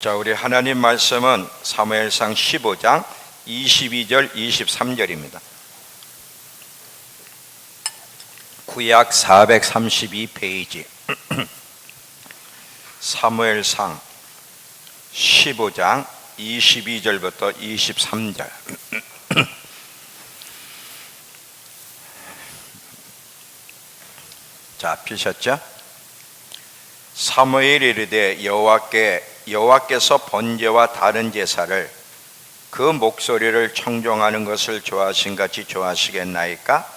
자, 우리 하나님 말씀은 사무엘상 15장 22절 23절입니다. 구약 432페이지 사무엘상 15장 22절부터 23절. 자, 피셨죠? 사무엘이 이르되 여호와께서 번제와 다른 제사를 그 목소리를 청종하는 것을 좋아하신 같이 좋아하시겠나이까?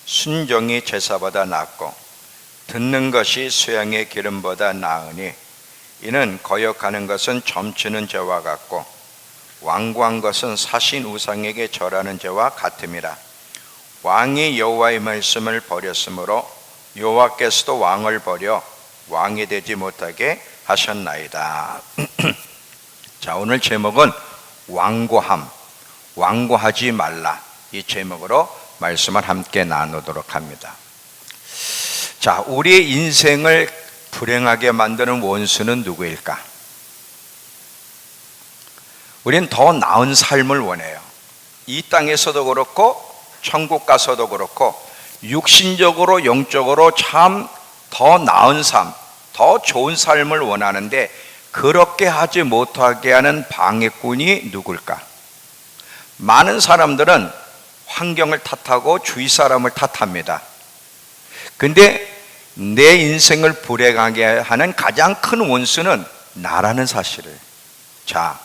순종이 제사보다 낫고 듣는 것이 수양의 기름보다 나으니 이는 거역하는 것은 점치는 죄와 같고 완고한 것은 사신 우상에게 절하는 죄와 같음이라. 왕이 여호와의 말씀을 버렸으므로 여호와께서도 왕을 버려 왕이 되지 못하게 하셨나이다. 자, 오늘 제목은 완고함, 완고하지 말라, 이 제목으로 말씀을 함께 나누도록 합니다. 자, 우리의 인생을 불행하게 만드는 원수는 누구일까? 우리는 더 나은 삶을 원해요. 이 땅에서도 그렇고 천국 가서도 그렇고 육신적으로 영적으로 참 더 나은 삶, 더 좋은 삶을 원하는데 그렇게 하지 못하게 하는 방해꾼이 누굴까? 많은 사람들은 환경을 탓하고 주위 사람을 탓합니다. 근데 내 인생을 불행하게 하는 가장 큰 원수는 나라는 사실을. 자,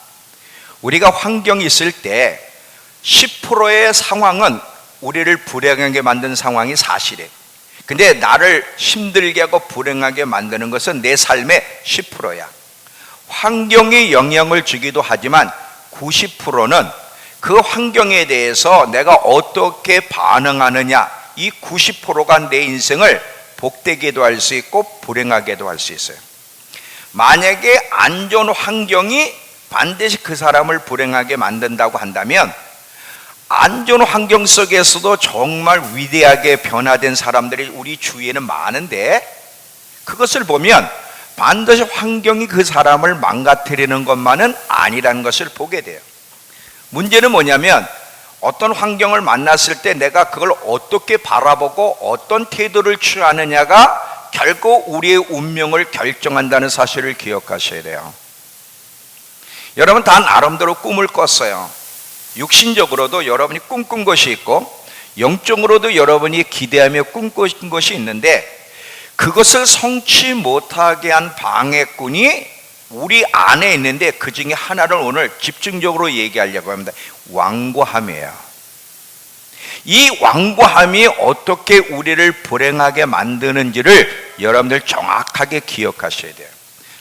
우리가 환경이 있을 때 10%의 상황은 우리를 불행하게 만든 상황이 사실이에요. 근데 나를 힘들게 하고 불행하게 만드는 것은 내 삶의 10%야. 환경이 영향을 주기도 하지만 90%는 그 환경에 대해서 내가 어떻게 반응하느냐, 이 90%가 내 인생을 복되게도 할 수 있고 불행하게도 할 수 있어요. 만약에 안 좋은 환경이 반드시 그 사람을 불행하게 만든다고 한다면 안 좋은 환경 속에서도 정말 위대하게 변화된 사람들이 우리 주위에는 많은데 그것을 보면 반드시 환경이 그 사람을 망가뜨리는 것만은 아니라는 것을 보게 돼요. 문제는 뭐냐면 어떤 환경을 만났을 때 내가 그걸 어떻게 바라보고 어떤 태도를 취하느냐가 결국 우리의 운명을 결정한다는 사실을 기억하셔야 돼요. 여러분 다 나름대로 꿈을 꿨어요. 육신적으로도 여러분이 꿈꾼 것이 있고 영적으로도 여러분이 기대하며 꿈꾼 것이 있는데 그것을 성취 못하게 한 방해꾼이 우리 안에 있는데 그 중에 하나를 오늘 집중적으로 얘기하려고 합니다. 완고함이에요. 이 완고함이 어떻게 우리를 불행하게 만드는지를 여러분들 정확하게 기억하셔야 돼요.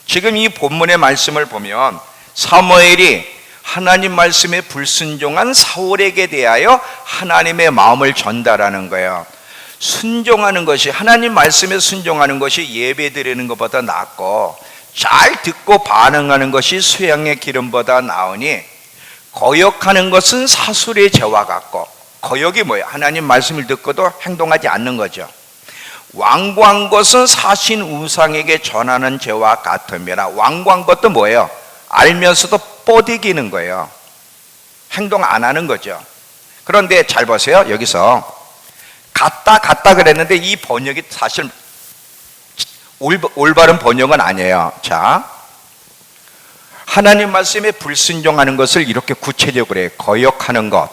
지금 이 본문의 말씀을 보면 사무엘이 하나님 말씀에 불순종한 사울에게 대하여 하나님의 마음을 전달하는 거예요. 순종하는 것이, 하나님 말씀에 순종하는 것이 예배 드리는 것보다 낫고 잘 듣고 반응하는 것이 수양의 기름보다 나으니 거역하는 것은 사술의 죄와 같고, 거역이 뭐예요? 하나님 말씀을 듣고도 행동하지 않는 거죠. 완고한 것은 사신 우상에게 전하는 죄와 같음이라. 완고한 것도 뭐예요? 알면서도 뻗이기는 거예요. 행동 안 하는 거죠. 그런데 잘 보세요. 여기서 같다 그랬는데 이 번역이 사실 올바른 번역은 아니에요. 자, 하나님 말씀에 불순종하는 것을 이렇게 구체적으로 해요. 거역하는 것,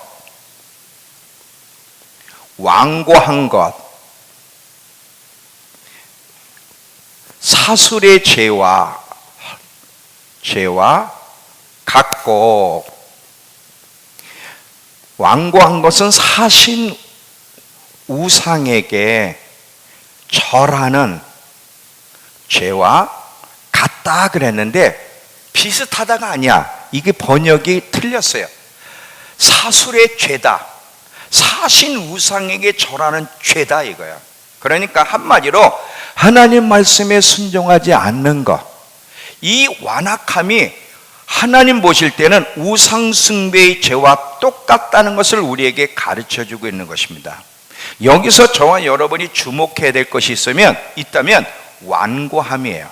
완고한 것, 사술의 죄와 같고, 완고한 것은 사신 우상에게 절하는 죄와 같다 그랬는데 비슷하다가 아니야. 이게 번역이 틀렸어요. 사술의 죄다, 사신 우상에게 절하는 죄다 이거야. 그러니까 한마디로 하나님 말씀에 순종하지 않는 것, 이 완악함이 하나님 보실 때는 우상숭배의 죄와 똑같다는 것을 우리에게 가르쳐주고 있는 것입니다. 여기서 저와 여러분이 주목해야 될 것이 있다면 완고함이에요.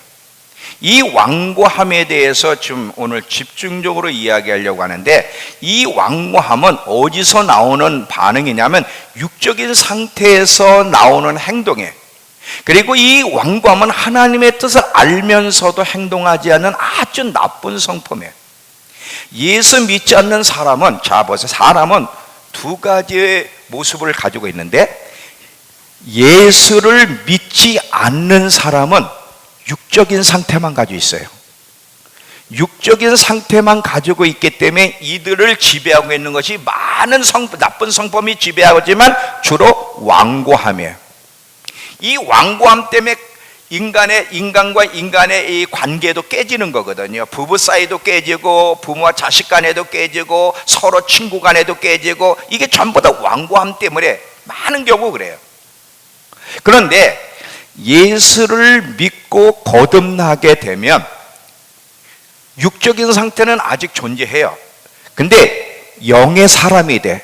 이 완고함에 대해서 좀 오늘 집중적으로 이야기하려고 하는데, 이 완고함은 어디서 나오는 반응이냐면 육적인 상태에서 나오는 행동이에요. 그리고 이 완고함은 하나님의 뜻을 알면서도 행동하지 않는 아주 나쁜 성품이에요. 예수 믿지 않는 사람은, 자 보세요, 사람은 두 가지의 모습을 가지고 있는데, 예수를 믿지 않는 사람은 육적인 상태만 가지고 있어요. 육적인 상태만 가지고 있기 때문에 이들을 지배하고 있는 것이 많은 나쁜 성품이 지배하지만 주로 완고함이에요. 이 완고함 때문에 인간과 인간의 이 관계도 깨지는 거거든요. 부부 사이도 깨지고, 부모와 자식 간에도 깨지고, 서로 친구 간에도 깨지고, 이게 전부 다 완고함 때문에 많은 경우 그래요. 그런데 예수를 믿고 거듭나게 되면 육적인 상태는 아직 존재해요. 근데 영의 사람이 돼.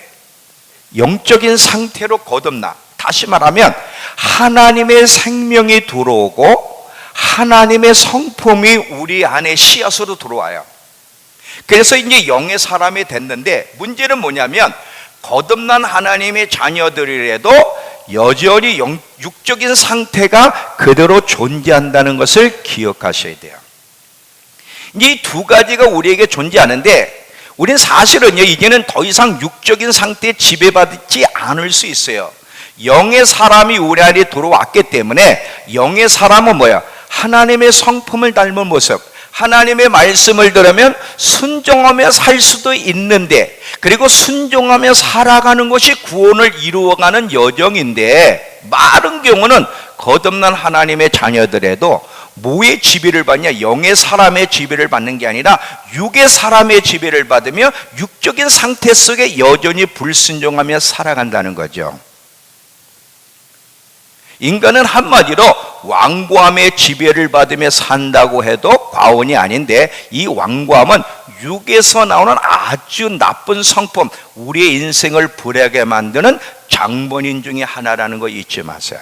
영적인 상태로 거듭나. 다시 말하면 하나님의 생명이 들어오고 하나님의 성품이 우리 안에 씨앗으로 들어와요. 그래서 이제 영의 사람이 됐는데, 문제는 뭐냐면 거듭난 하나님의 자녀들이라도 여전히 육적인 상태가 그대로 존재한다는 것을 기억하셔야 돼요. 이 두 가지가 우리에게 존재하는데, 우리는 사실은요, 이제는 더 이상 육적인 상태에 지배받지 않을 수 있어요. 영의 사람이 우리 안에 들어왔기 때문에, 영의 사람은 뭐야? 하나님의 성품을 닮은 모습, 하나님의 말씀을 들으면 순종하며 살 수도 있는데, 그리고 순종하며 살아가는 것이 구원을 이루어가는 여정인데, 많은 경우는 거듭난 하나님의 자녀들에도 뭐의 지배를 받냐? 영의 사람의 지배를 받는 게 아니라 육의 사람의 지배를 받으며 육적인 상태 속에 여전히 불순종하며 살아간다는 거죠. 인간은 한마디로 완고함의 지배를 받으며 산다고 해도 과언이 아닌데, 이 완고함은 육에서 나오는 아주 나쁜 성품, 우리의 인생을 불행하게 만드는 장본인 중에 하나라는 거 잊지 마세요.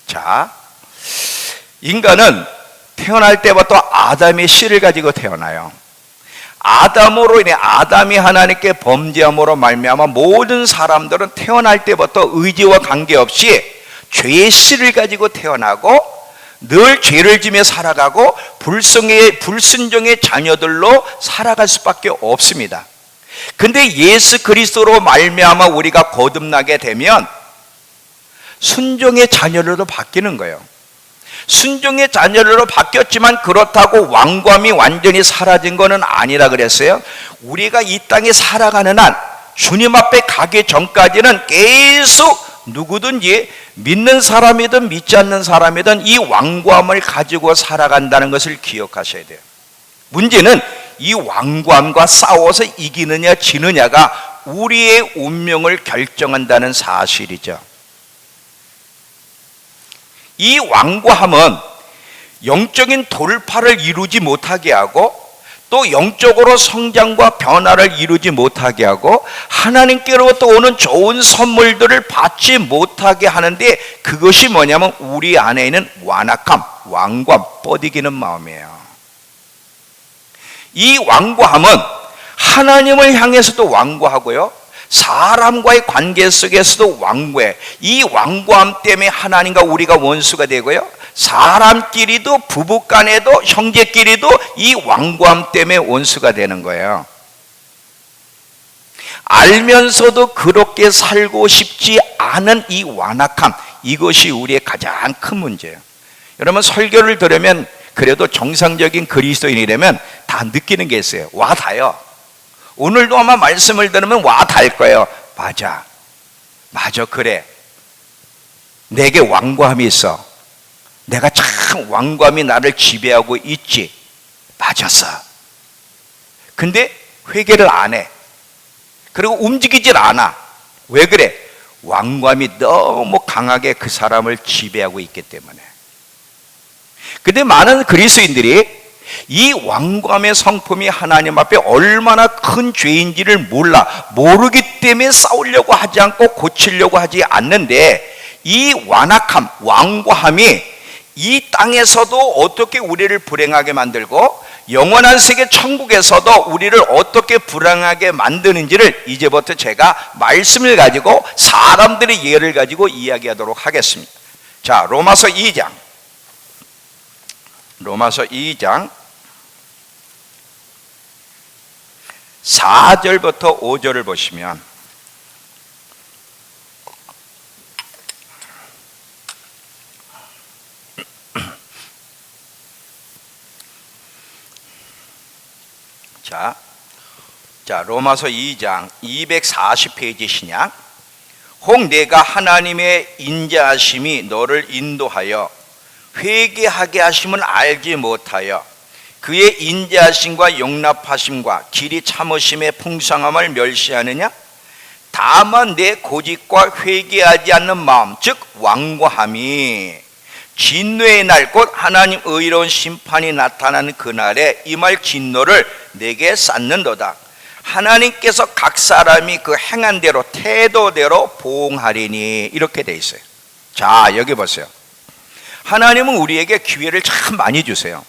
자, 인간은 태어날 때부터 아담의 씨를 가지고 태어나요. 아담으로 인해, 아담이 하나님께 범죄함으로 말미암아 모든 사람들은 태어날 때부터 의지와 관계없이 죄의 씨를 가지고 태어나고 늘 죄를 지며 살아가고 불순종의 자녀들로 살아갈 수밖에 없습니다. 근데 예수 그리스도로 말미암아 우리가 거듭나게 되면 순종의 자녀로 바뀌는 거예요. 순종의 자녀로 바뀌었지만 그렇다고 완고함이 완전히 사라진 것은 아니라 그랬어요. 우리가 이 땅에 살아가는 한 주님 앞에 가기 전까지는 계속 누구든지 믿는 사람이든 믿지 않는 사람이든 이 완고함을 가지고 살아간다는 것을 기억하셔야 돼요. 문제는 이 완고함과 싸워서 이기느냐 지느냐가 우리의 운명을 결정한다는 사실이죠. 이 완고함은 영적인 돌파를 이루지 못하게 하고, 또 영적으로 성장과 변화를 이루지 못하게 하고, 하나님께로부터 오는 좋은 선물들을 받지 못하게 하는데, 그것이 뭐냐면 우리 안에 있는 완악함, 완고함, 뻗이기는 마음이에요. 이 완고함은 하나님을 향해서도 완고하고요, 사람과의 관계 속에서도 완고해. 이 완고함 때문에 하나님과 우리가 원수가 되고요, 사람끼리도, 부부간에도, 형제끼리도 이 완고함 때문에 원수가 되는 거예요. 알면서도 그렇게 살고 싶지 않은 이 완악함, 이것이 우리의 가장 큰 문제예요. 여러분, 설교를 들으면 그래도 정상적인 그리스도인이라면 다 느끼는 게 있어요. 와 닿아요. 오늘도 아마 말씀을 들으면 와 닿을 거예요. 맞아, 그래, 내게 완고함이 있어. 내가 참 완고함이 나를 지배하고 있지. 맞았어. 근데 회개를 안 해. 그리고 움직이질 않아. 왜 그래? 완고함이 너무 강하게 그 사람을 지배하고 있기 때문에. 근데 많은 그리스도인들이 이 완고함의 성품이 하나님 앞에 얼마나 큰 죄인지를 모르기 때문에 싸우려고 하지 않고 고치려고 하지 않는데, 이 완악함, 완고함이 이 땅에서도 어떻게 우리를 불행하게 만들고 영원한 세계 천국에서도 우리를 어떻게 불행하게 만드는지를 이제부터 제가 말씀을 가지고 사람들의 예를 가지고 이야기하도록 하겠습니다. 자, 로마서 2장 4절부터 5절을 보시면, 자, 로마서 2장 240페이지 신약. 혹 내가 하나님의 인자하심이 너를 인도하여 회개하게 하심을 알지 못하여 그의 인자하심과 용납하심과 길이 참으심의 풍성함을 멸시하느냐? 다만 내 고집과 회개하지 않는 마음, 즉 완고함이 진노의 날 곧 하나님 의로운 심판이 나타나는 그날에 임할 진노를 내게 쌓는도다. 하나님께서 각 사람이 그 행한 대로 태도대로 보응하리니, 이렇게 돼 있어요. 자, 여기 보세요. 하나님은 우리에게 기회를 참 많이 주세요.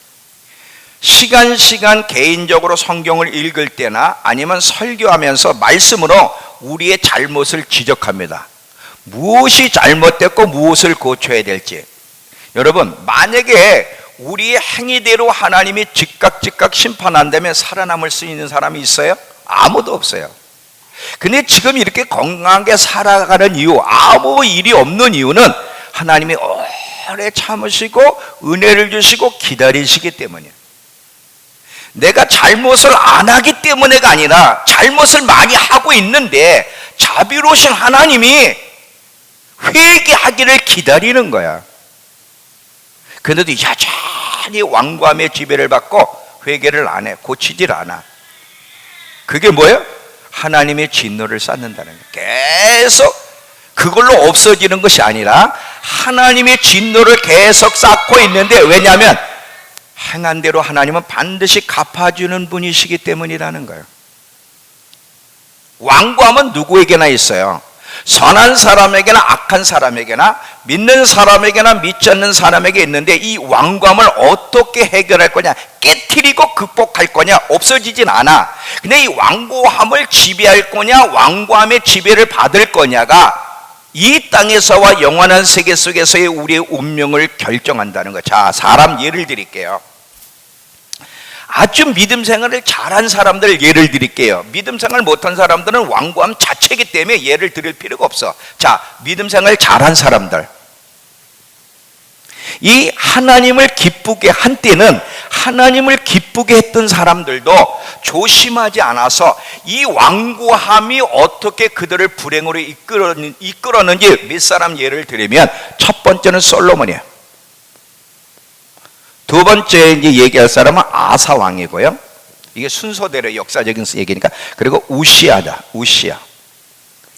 시간 개인적으로 성경을 읽을 때나 아니면 설교하면서 말씀으로 우리의 잘못을 지적합니다. 무엇이 잘못됐고 무엇을 고쳐야 될지. 여러분, 만약에 우리의 행위대로 하나님이 즉각 심판한다면 살아남을 수 있는 사람이 있어요? 아무도 없어요. 근데 지금 이렇게 건강하게 살아가는 이유, 아무 일이 없는 이유는 하나님이 오래 참으시고 은혜를 주시고 기다리시기 때문이에요. 내가 잘못을 안 하기 때문에가 아니라 잘못을 많이 하고 있는데 자비로우신 하나님이 회개하기를 기다리는 거야. 그런데도 여전히 완고함의 지배를 받고 회개를 안 해, 고치질 않아. 그게 뭐예요? 하나님의 진노를 쌓는다는 거예요. 계속 그걸로 없어지는 것이 아니라 하나님의 진노를 계속 쌓고 있는데, 왜냐하면 행한 대로 하나님은 반드시 갚아주는 분이시기 때문이라는 거예요. 완고함은 누구에게나 있어요. 선한 사람에게나 악한 사람에게나 믿는 사람에게나 믿지 않는 사람에게 있는데, 이 완고함을 어떻게 해결할 거냐, 깨트리고 극복할 거냐, 없어지진 않아. 근데 이 완고함을 지배할 거냐, 완고함의 지배를 받을 거냐가 이 땅에서와 영원한 세계 속에서의 우리의 운명을 결정한다는 거. 자, 사람 예를 드릴게요. 아주 믿음 생활을 잘한 사람들 예를 드릴게요. 믿음 생활 못한 사람들은 완고함 자체이기 때문에 예를 드릴 필요가 없어. 자, 믿음 생활 잘한 사람들, 이 하나님을 기쁘게, 한때는 하나님을 기쁘게 했던 사람들도 조심하지 않아서 이 완고함이 어떻게 그들을 불행으로 이끌었는지 몇 사람 예를 들면, 첫 번째는 솔로몬이에요. 두 번째 이제 얘기할 사람은 아사 왕이고요. 이게 순서대로 역사적인 얘기니까. 그리고 우시아다, 우시아.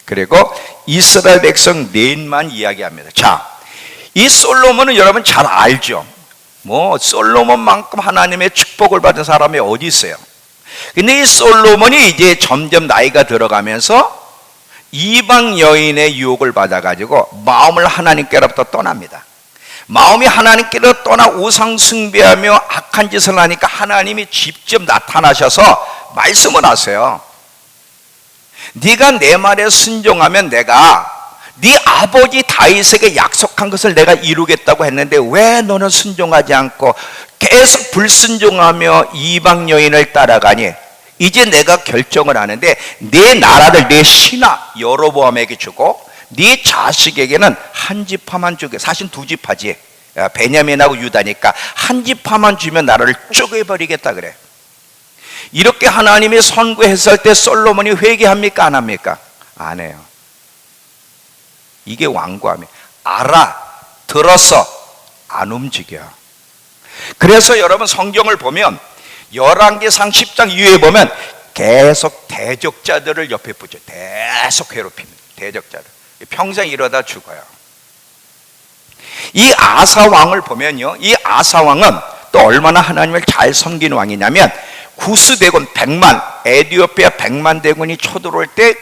그리고 이스라엘 백성 넷만 이야기합니다. 자, 이 솔로몬은 여러분 잘 알죠. 뭐 솔로몬만큼 하나님의 축복을 받은 사람이 어디 있어요? 근데 이 솔로몬이 이제 점점 나이가 들어가면서 이방 여인의 유혹을 받아가지고 마음을 하나님께로부터 떠납니다. 마음이 하나님께로 떠나 우상 숭배하며 악한 짓을 하니까 하나님이 직접 나타나셔서 말씀을 하세요. 네가 내 말에 순종하면 내가 네 아버지 다윗에게 약속한 것을 내가 이루겠다고 했는데 왜 너는 순종하지 않고 계속 불순종하며 이방 여인을 따라가니? 이제 내가 결정을 하는데 내 나라를 내 신하 여로보암에게 주고 네 자식에게는 한 지파만 주게. 사실 두 지파지, 베냐민하고 유다니까 한 지파만 주면 나라를 쪼개버리겠다 그래. 이렇게 하나님이 선고했을 때 솔로몬이 회개합니까? 안 합니까? 안 해요. 이게 완고함이에요. 알아, 들어서 안 움직여. 그래서 여러분 성경을 보면 열왕기상 10장 이후에 보면 계속 대적자들을 옆에 붙여 계속 괴롭힙니다. 대적자들. 평생 이러다 죽어요. 이 아사 왕을 보면요, 이 아사 왕은 또 얼마나 하나님을 잘 섬긴 왕이냐면 구스 대군 100만, 에티오피아 100만 대군이 쳐들어올 때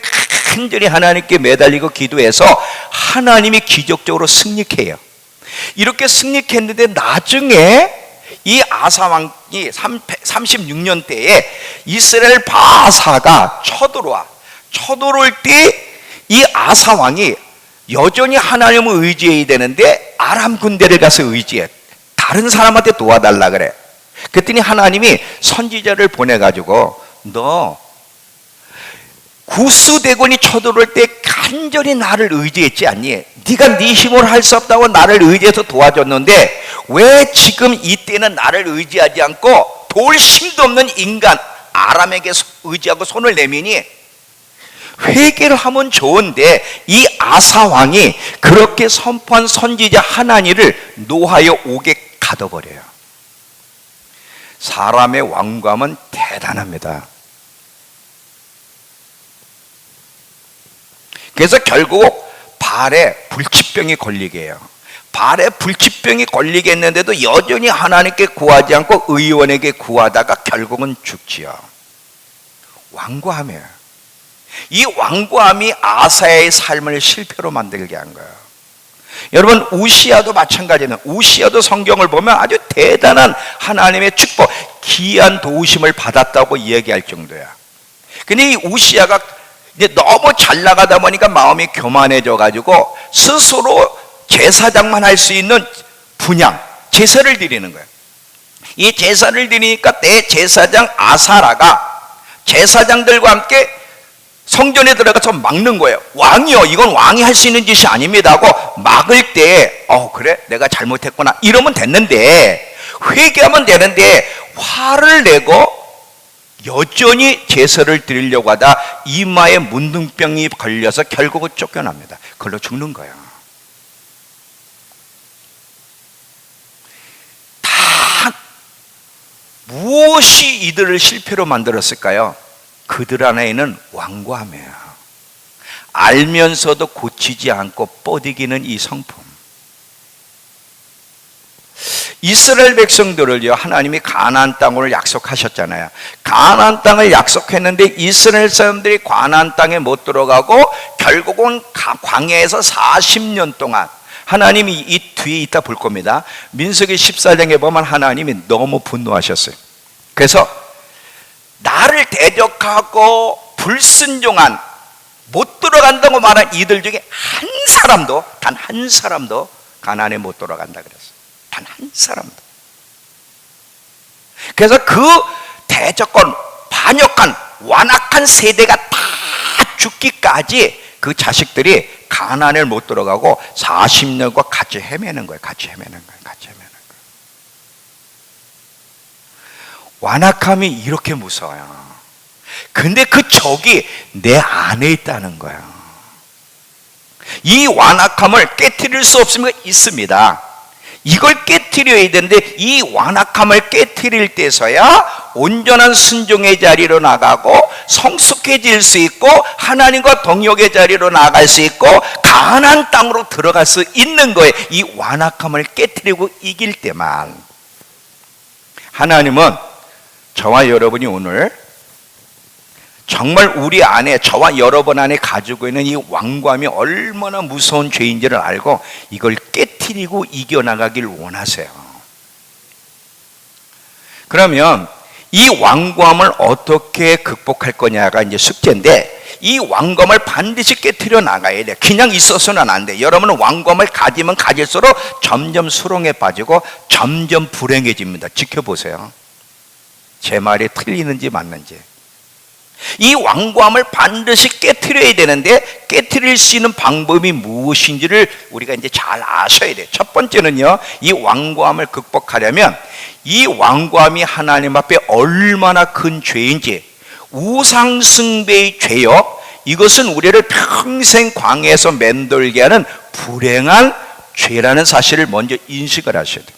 간절히 하나님께 매달리고 기도해서 하나님이 기적적으로 승리케 해요. 이렇게 승리했는데 나중에 이 아사 왕이 36년 때에 이스라엘 바사가 쳐들어올 때 이 아사 왕이 여전히 하나님을 의지해야 되는데 아람 군대를 가서 의지해. 다른 사람한테 도와달라 그래. 그랬더니 하나님이 선지자를 보내가지고 너 구스대군이 쳐들어올 때 간절히 나를 의지했지 않니? 네가 네 힘으로 할 수 없다고 나를 의지해서 도와줬는데 왜 지금 이때는 나를 의지하지 않고 도울 힘도 없는 인간 아람에게 의지하고 손을 내미니? 회개를 하면 좋은데 이 아사 왕이 그렇게 선포한 선지자 하나니를 노하여 옥에 가둬버려요. 사람의 완고함은 대단합니다. 그래서 결국 발에 불치병이 걸리게 해요. 발에 불치병이 걸리게 했는데도 여전히 하나님께 구하지 않고 의원에게 구하다가 결국은 죽지요. 완고함이에요. 이 완고함이 아사의 삶을 실패로 만들게 한 거예요. 여러분, 우시야도 마찬가지는, 우시야도 성경을 보면 아주 대단한 하나님의 축복, 귀한 도우심을 받았다고 이야기할 정도야. 근데 이 우시야가 이제 너무 잘 나가다 보니까 마음이 교만해져 가지고 스스로 제사장만 할 수 있는 분향, 제사를 드리는 거예요. 이 제사를 드리니까 대제사장 아사라가 제사장들과 함께 성전에 들어가서 막는 거예요. 왕이요, 이건 왕이 할 수 있는 짓이 아닙니다 하고 막을 때 그래 내가 잘못했구나 이러면 됐는데, 회개하면 되는데 화를 내고 여전히 제사를 드리려고 하다 이마에 문둥병이 걸려서 결국은 쫓겨납니다. 그걸로 죽는 거예요. 다 무엇이 이들을 실패로 만들었을까요? 그들 안에는 완고함이에요. 알면서도 고치지 않고 뻗이기는 이 성품. 이스라엘 백성들을요, 하나님이 가나안 땅을 약속하셨잖아요. 가나안 땅을 약속했는데 이스라엘 사람들이 가나안 땅에 못 들어가고 결국은 광야에서 40년 동안, 하나님이 이 뒤에 있다 볼 겁니다. 민수기 14장에 보면 하나님이 너무 분노하셨어요. 그래서 나를 대적하고 불순종한, 못 들어간다고 말한 이들 중에 한 사람도, 단 한 사람도 가나안에 못 들어간다 그랬어요. 단 한 사람도. 그래서 그 대적권, 반역한, 완악한 세대가 다 죽기까지 그 자식들이 가나안을 못 들어가고 40년과 같이 헤매는 거예요. 같이 헤매는 거예요. 완악함이 이렇게 무서워요. 근데 그 적이 내 안에 있다는 거예요. 이 완악함을 깨트릴 수 없으면 있습니다. 이걸 깨트려야 되는데 이 완악함을 깨트릴 때서야 온전한 순종의 자리로 나가고 성숙해질 수 있고 하나님과 동역의 자리로 나갈 수 있고 가나안 땅으로 들어갈 수 있는 거예요. 이 완악함을 깨트리고 이길 때만. 하나님은 저와 여러분이 오늘 정말 우리 안에, 저와 여러분 안에 가지고 있는 이 완고함이 얼마나 무서운 죄인지를 알고 이걸 깨트리고 이겨나가길 원하세요. 그러면 이 완고함을 어떻게 극복할 거냐가 이제 숙제인데, 이 완고함을 반드시 깨트려 나가야 돼. 그냥 있어서는 안 돼. 여러분은 완고함을 가지면 가질수록 점점 수렁에 빠지고 점점 불행해집니다. 지켜보세요. 제 말이 틀리는지 맞는지. 이 완고함을 반드시 깨트려야 되는데 깨트릴 수 있는 방법이 무엇인지를 우리가 이제 잘 아셔야 돼요. 첫 번째는요, 이 완고함을 극복하려면 이 완고함이 하나님 앞에 얼마나 큰 죄인지, 우상숭배의 죄요, 이것은 우리를 평생 광야에서 맴돌게 하는 불행한 죄라는 사실을 먼저 인식을 하셔야 돼요.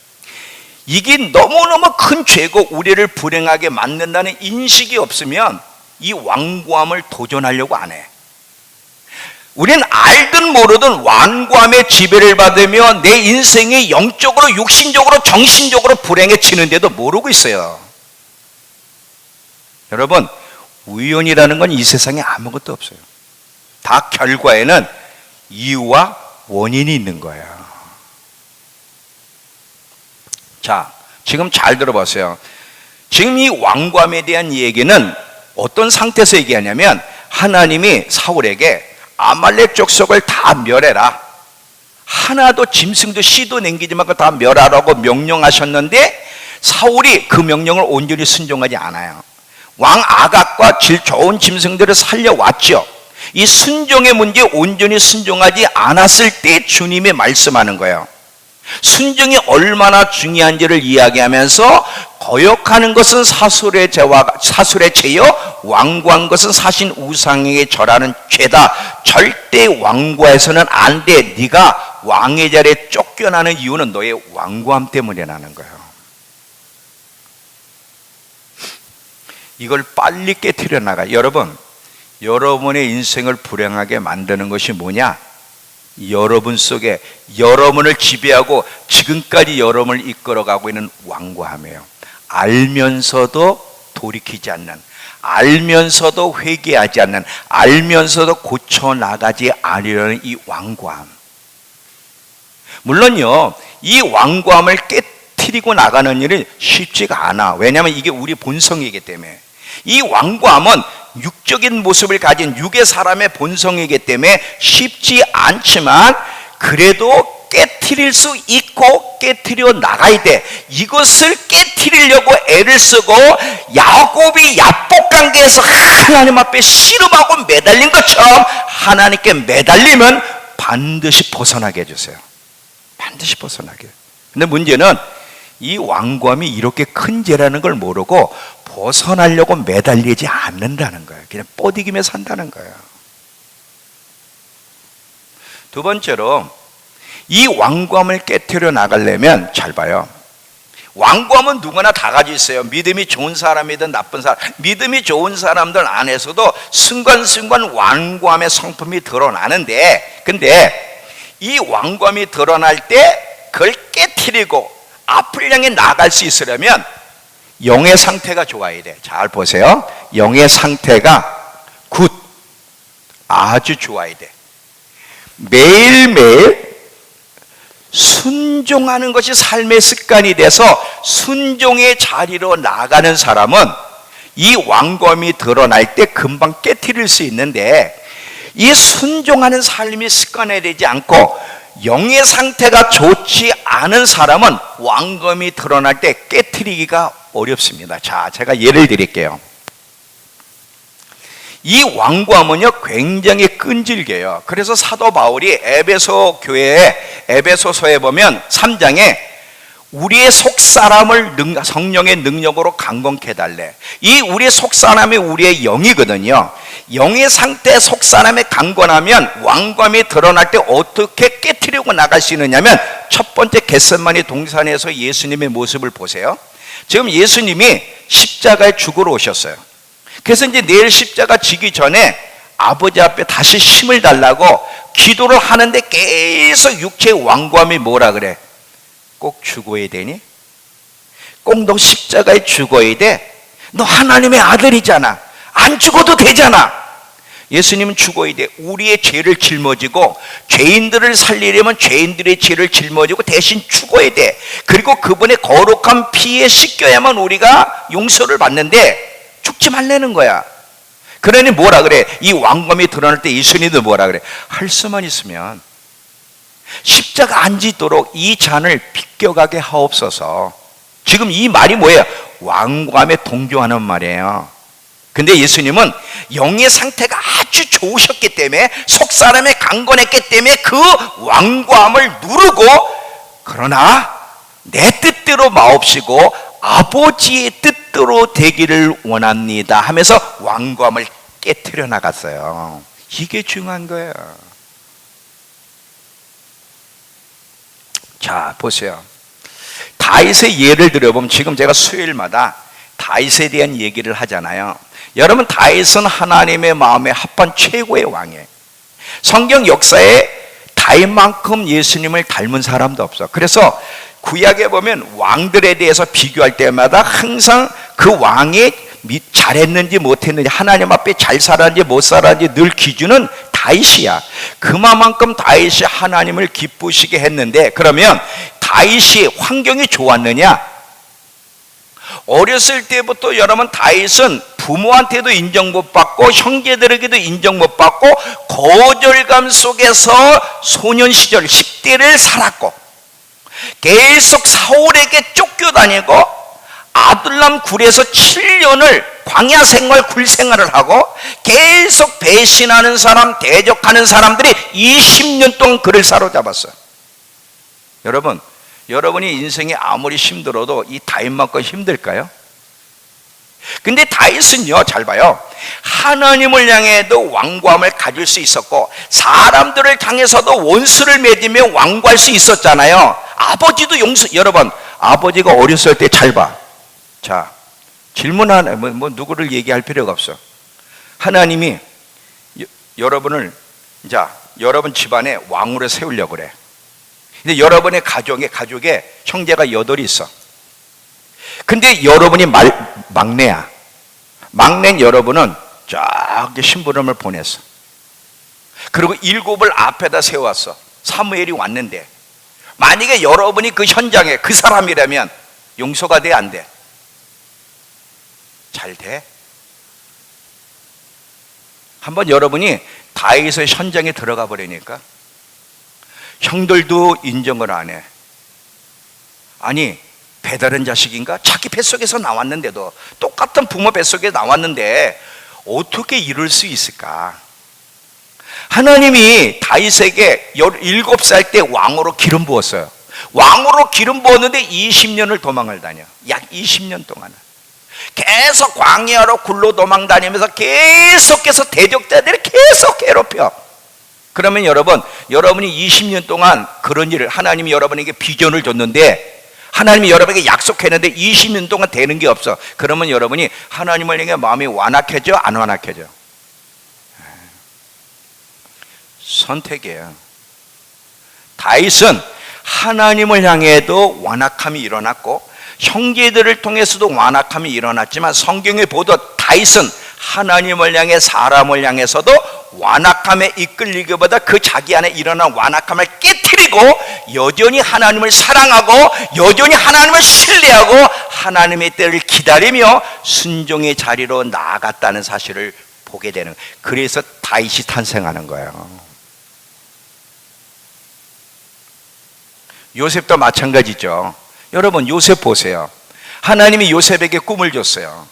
이게 너무너무 큰 죄고 우리를 불행하게 만든다는 인식이 없으면 이 완고함을 도전하려고 안 해. 우리는 알든 모르든 완고함의 지배를 받으며 내 인생이 영적으로, 육신적으로, 정신적으로 불행해지는데도 모르고 있어요. 여러분, 우연이라는 건 이 세상에 아무것도 없어요. 다 결과에는 이유와 원인이 있는 거예요. 자, 지금 잘 들어보세요. 지금 이 왕관에 대한 얘기는 어떤 상태에서 얘기하냐면 하나님이 사울에게 아말렉 족속을 다 멸해라, 하나도 짐승도 씨도 남기지 말고 다 멸하라고 명령하셨는데 사울이 그 명령을 온전히 순종하지 않아요. 왕 아각과 질 좋은 짐승들을 살려왔죠. 이 순종의 문제, 온전히 순종하지 않았을 때 주님이 말씀하는 거예요. 순종이 얼마나 중요한지를 이야기하면서 거역하는 것은 사술의 죄요 완고한 것은 사신 우상에게 절하는 죄다. 절대 완고해서는 안 돼. 네가 왕의 자리에 쫓겨나는 이유는 너의 완고함 때문에 나는 거예요. 이걸 빨리 깨트려 나가. 여러분, 여러분의 인생을 불행하게 만드는 것이 뭐냐? 여러분 속에 여러분을 지배하고 지금까지 여러분을 이끌어가고 있는 완고함이에요. 알면서도 돌이키지 않는, 알면서도 회개하지 않는, 알면서도 고쳐나가지 않으려는 이 완고함. 물론요, 이 완고함을 깨트리고 나가는 일은 쉽지가 않아. 왜냐하면 이게 우리 본성이기 때문에. 이 완고함은 육적인 모습을 가진 육의 사람의 본성이기 때문에 쉽지 않지만 그래도 깨트릴 수 있고 깨트려 나가야 돼. 이것을 깨트리려고 애를 쓰고 야곱이 야복 관계에서 하나님 앞에 씨름하고 매달린 것처럼 하나님께 매달리면 반드시 벗어나게 해주세요. 반드시 벗어나게. 근데 문제는 이 완고함이 이렇게 큰 죄라는 걸 모르고 벗어나려고 매달리지 않는다는 거예요. 그냥 뻗이기며 산다는 거예요. 두 번째로 이 완고함을 깨트려 나가려면 잘 봐요. 완고함은 누구나 다 가지고 있어요. 믿음이 좋은 사람이든 나쁜 사람, 믿음이 좋은 사람들 안에서도 순간순간 완고함의 성품이 드러나는데, 근데 이 완고함이 드러날 때 그걸 깨트리고 앞을 향해 나갈 수 있으려면 영의 상태가 좋아야 돼. 잘 보세요. 영의 상태가 굿, 아주 좋아야 돼. 매일매일 순종하는 것이 삶의 습관이 돼서 순종의 자리로 나가는 사람은 이 완고함이 드러날 때 금방 깨트릴 수 있는데, 이 순종하는 삶이 습관화되지 않고 영의 상태가 좋지 않은 사람은 완고함이 드러날 때 깨트리기가 어렵습니다. 자, 제가 예를 드릴게요. 이 완고함은요 굉장히 끈질겨요. 그래서 사도 바울이 에베소 교회에 에베소서에 보면 3장에 우리의 속사람을 성령의 능력으로 강건케 해달래. 이 우리의 속사람이 우리의 영이거든요. 영의 상태 속사람에 강건하면 완고함이 드러날 때 어떻게 깨트리고 나갈 수 있느냐면, 첫 번째 겟세마네 동산에서 예수님의 모습을 보세요. 지금 예수님이 십자가에 죽으러 오셨어요. 그래서 이제 내일 십자가 지기 전에 아버지 앞에 다시 힘을 달라고 기도를 하는데 계속 육체의 완고함이 뭐라 그래? 꼭 죽어야 되니? 꼭 너 십자가에 죽어야 돼? 너 하나님의 아들이잖아. 안 죽어도 되잖아. 예수님은 죽어야 돼. 우리의 죄를 짊어지고 죄인들을 살리려면 죄인들의 죄를 짊어지고 대신 죽어야 돼. 그리고 그분의 거룩한 피에 씻겨야만 우리가 용서를 받는데 죽지 말라는 거야. 그러니 뭐라 그래? 이 완고함이 드러날 때 예수님도 뭐라 그래? 할 수만 있으면 십자가 안 지도록 이 잔을 비껴가게 하옵소서. 지금 이 말이 뭐예요? 완고함에 동조하는 말이에요. 근데 예수님은 영의 상태가 아주 좋으셨기 때문에, 속사람에 강건했기 때문에 그 완고함을 누르고, 그러나 내 뜻대로 마옵시고 아버지의 뜻대로 되기를 원합니다 하면서 완고함을 깨트려 나갔어요. 이게 중요한 거예요. 자, 보세요. 다윗의 예를 들어보면, 지금 제가 수요일마다 다윗에 대한 얘기를 하잖아요. 여러분, 다윗은 하나님의 마음에 합한 최고의 왕이에요. 성경 역사에 다윗만큼 예수님을 닮은 사람도 없어. 그래서 구약에 보면 왕들에 대해서 비교할 때마다 항상 그 왕이 잘했는지 못했는지, 하나님 앞에 잘 살았는지 못 살았는지 늘 기준은 다윗이야. 그만큼 다윗이 하나님을 기쁘시게 했는데, 그러면 다윗이 환경이 좋았느냐? 어렸을 때부터 여러분 다윗은 부모한테도 인정 못 받고 형제들에게도 인정 못 받고 거절감 속에서 소년 시절 10대를 살았고 계속 사울에게 쫓겨다니고 아둘람 굴에서 7년을 광야 생활 굴 생활을 하고 계속 배신하는 사람 대적하는 사람들이 20년 동안 그를 사로잡았어요. 여러분, 여러분이 인생이 아무리 힘들어도 이 다윗만큼 힘들까요? 근데 다윗은요, 잘 봐요. 하나님을 향해도 완고함을 가질 수 있었고 사람들을 향해서도 원수를 맺으며 완고할 수 있었잖아요. 아버지도 여러분, 아버지가 어렸을 때 잘 봐. 자, 질문 하나, 누구를 얘기할 필요가 없어. 하나님이 여러분을, 자, 여러분 집안에 왕으로 세우려고 그래. 근데 여러분의 가족에 형제가 8이 있어. 근데 여러분이 막내야. 막내인 여러분은 저기 심부름을 보냈어. 그리고 7을 앞에다 세웠어. 사무엘이 왔는데 만약에 여러분이 그 현장에 그 사람이라면 용서가 돼, 안 돼? 잘 돼? 한번 여러분이 다윗의 현장에 들어가 버리니까 형들도 인정을 안 해. 아니, 배다른 자식인가? 자기 뱃속에서 나왔는데도, 똑같은 부모 뱃속에 나왔는데 어떻게 이럴 수 있을까? 하나님이 다윗에게 17살 때 왕으로 기름 부었어요. 왕으로 기름 부었는데 20년을 도망을 다녀. 약 20년 동안은 계속 광야로 굴로 도망 다니면서 계속해서 대적자들이 계속 괴롭혀. 그러면 여러분이 20년 동안 그런 일을, 하나님이 여러분에게 비전을 줬는데, 하나님이 여러분에게 약속했는데 20년 동안 되는 게 없어. 그러면 여러분이 하나님을 향해 마음이 완악해져, 안 완악해져? 선택이에요. 다윗은 하나님을 향해도 완악함이 일어났고 형제들을 통해서도 완악함이 일어났지만 성경에 보듯 다윗은 하나님을 향해 사람을 향해서도 완악함에 이끌리기보다 그 자기 안에 일어난 완악함을 깨트리고 여전히 하나님을 사랑하고 여전히 하나님을 신뢰하고 하나님의 때를 기다리며 순종의 자리로 나아갔다는 사실을 보게 되는, 그래서 다윗이 탄생하는 거예요. 요셉도 마찬가지죠. 여러분, 요셉 보세요. 하나님이 요셉에게 꿈을 줬어요.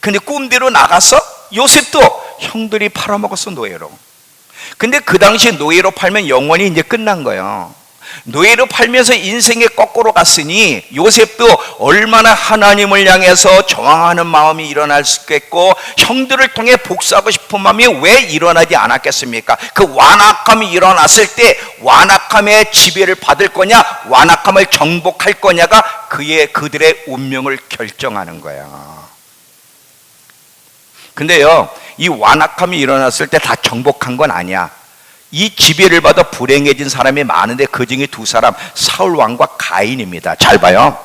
근데 꿈대로 나가서 요셉도 형들이 팔아먹었어, 노예로. 근데 그 당시 노예로 팔면 영원히 이제 끝난 거예요. 노예로 팔면서 인생의 거꾸로 갔으니 요셉도 얼마나 하나님을 향해서 저항하는 마음이 일어날 수 있겠고 형들을 통해 복수하고 싶은 마음이 왜 일어나지 않았겠습니까? 그 완악함이 일어났을 때 완악함의 지배를 받을 거냐, 완악함을 정복할 거냐가 그들의 운명을 결정하는 거예요. 근데요, 이 완악함이 일어났을 때 다 정복한 건 아니야. 이 지배를 받아 불행해진 사람이 많은데 그 중에 2사람, 사울 왕과 가인입니다. 잘 봐요.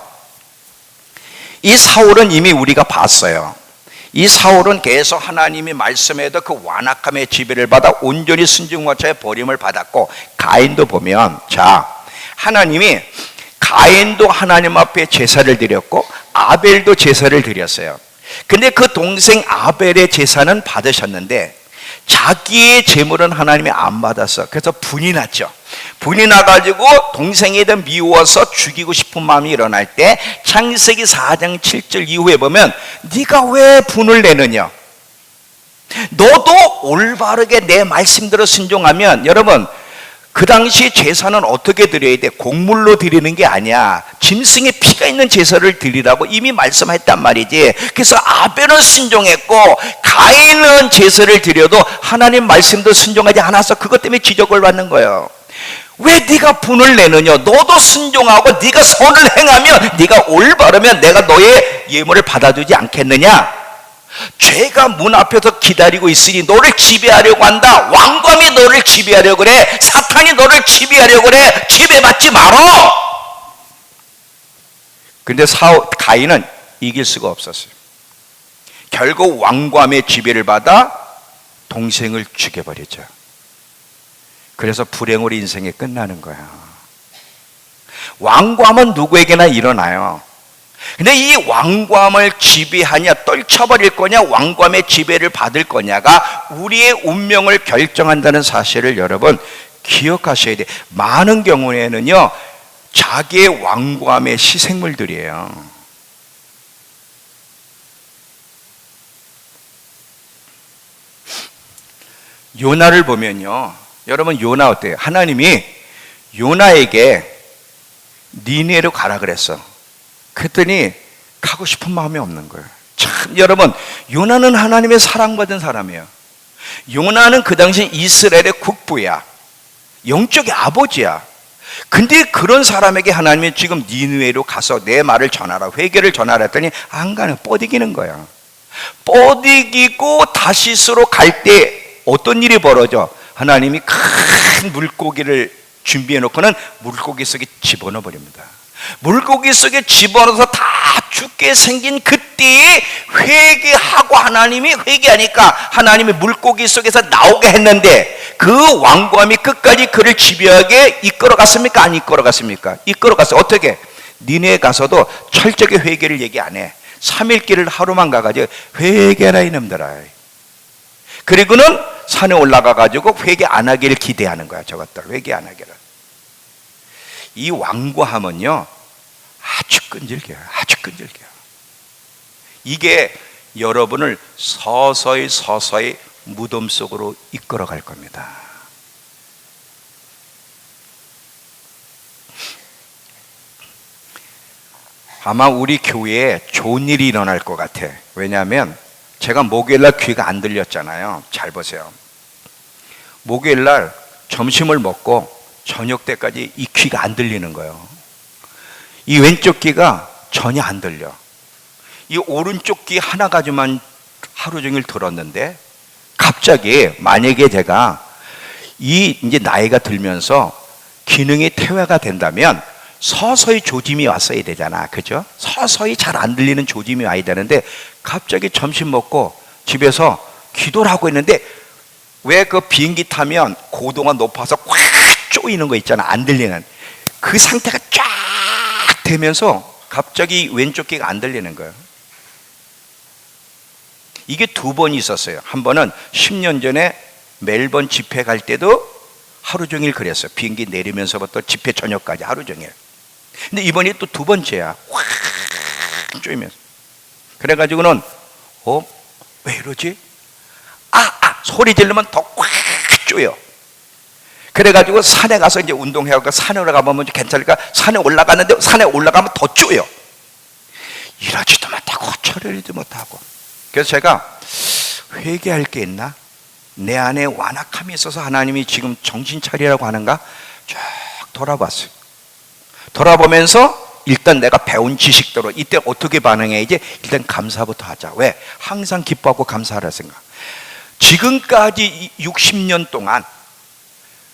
이 사울은 이미 우리가 봤어요. 이 사울은 계속 하나님이 말씀에도 그 완악함의 지배를 받아 온전히 순종하여 버림을 받았고, 가인도 보면, 자, 하나님이 가인도 하나님 앞에 제사를 드렸고 아벨도 제사를 드렸어요. 근데 그 동생 아벨의 제사는 받으셨는데 자기의 제물은 하나님이 안 받았어. 그래서 분이 났죠. 분이 나가지고 동생에 대해 미워서 죽이고 싶은 마음이 일어날 때 창세기 4장 7절 이후에 보면 네가 왜 분을 내느냐, 너도 올바르게 내 말씀대로 순종하면, 여러분 그 당시 제사는 어떻게 드려야 돼? 곡물로 드리는 게 아니야. 짐승의 피가 있는 제사를 드리라고 이미 말씀했단 말이지. 그래서 아벨은 순종했고 가인은 제사를 드려도 하나님 말씀도 순종하지 않아서 그것 때문에 지적을 받는 거예요. 왜 네가 분을 내느냐? 너도 순종하고 네가 선을 행하면, 네가 올바르면 내가 너의 예물을 받아주지 않겠느냐? 죄가 문 앞에서 기다리고 있으니 너를 지배하려고 한다. 왕감이 너를 지배하려고 그래. 사탄이 너를 지배하려고 그래. 지배받지 말어. 근데 가인은 이길 수가 없었어요. 결국 왕감의 지배를 받아 동생을 죽여버리죠. 그래서 불행으로 인생이 끝나는 거야. 완고함은 누구에게나 일어나요. 근데 이 완고함을 지배하냐, 떨쳐버릴 거냐, 완고함의 지배를 받을 거냐가 우리의 운명을 결정한다는 사실을 여러분 기억하셔야 돼요. 많은 경우에는요, 자기의 완고함의 희생물들이에요. 요나를 보면요, 여러분 요나 어때요? 하나님이 요나에게 니네로 가라 그랬어. 그랬더니 가고 싶은 마음이 없는 거예요. 참, 여러분, 요나는 하나님의 사랑받은 사람이에요. 요나는 그 당시 이스라엘의 국부야. 영적의 아버지야. 근데 그런 사람에게 하나님이 지금 니느웨로 가서 내 말을 전하라, 회개를 전하라 했더니 안 가는, 뻗이기는 거야. 뻗이기고 다시스로 갈 때 어떤 일이 벌어져? 하나님이 큰 물고기를 준비해 놓고는 물고기 속에 집어넣어 버립니다. 물고기 속에 집어넣어서 다 죽게 생긴 그때에 회개하고, 하나님이 회개하니까 하나님이 물고기 속에서 나오게 했는데, 그 완고함이 끝까지 그를 지배하게 이끌어갔습니까? 안 이끌어갔습니까? 이끌어갔어요. 어떻게? 니네에 가서도 철저하게 회개를 얘기 안 해. 3일 길을 하루만 가가지고 회개라 이놈들아. 그리고는 산에 올라가가지고 회개 안 하기를 기대하는 거야. 저것들 회개 안 하기를. 이 완고함은요, 아주 끈질겨요. 아주 끈질겨요. 이게 여러분을 서서히 서서히 무덤 속으로 이끌어갈 겁니다. 아마 우리 교회에 좋은 일이 일어날 것 같아. 왜냐하면 제가 목요일날 귀가 안 들렸잖아요. 잘 보세요. 목요일날 점심을 먹고 저녁 때까지 이 귀가 안 들리는 거예요. 이 왼쪽 귀가 전혀 안 들려. 이 오른쪽 귀 하나 가지만 하루 종일 들었는데, 갑자기 만약에 제가 이제 나이가 들면서 기능이 퇴화가 된다면 서서히 조짐이 왔어야 되잖아. 그죠? 서서히 잘 안 들리는 조짐이 와야 되는데, 갑자기 점심 먹고 집에서 기도를 하고 있는데, 왜 그 비행기 타면 고도가 높아서 꽉 쪼이는 거 있잖아. 안 들리는. 그 상태가 쫙 되면서 갑자기 왼쪽 귀가 안 들리는 거예요. 이게 2번 있었어요. 한 번은 10년 전에 멜번 집회 갈 때도 하루 종일 그랬어요. 비행기 내리면서부터 집회 저녁까지 하루 종일. 근데 이번이 또 2번째야. 확 쪼이면서. 그래가지고는 왜 이러지? 소리 지르면 더 꽉 쪼여. 그래가지고 산에 가서 이제 운동해갖고 산에 올라가면 괜찮을까? 산에 올라가는데 산에 올라가면 더 쪼여. 일하지도 못하고 처리도 못하고. 그래서 제가 회개할 게 있나? 내 안에 완악함이 있어서 하나님이 지금 정신 차리라고 하는가? 쭉 돌아봤어요. 돌아보면서 일단 내가 배운 지식대로 이때 어떻게 반응해야지? 일단 감사부터 하자. 왜? 항상 기뻐하고 감사하라 생각. 지금까지 60년 동안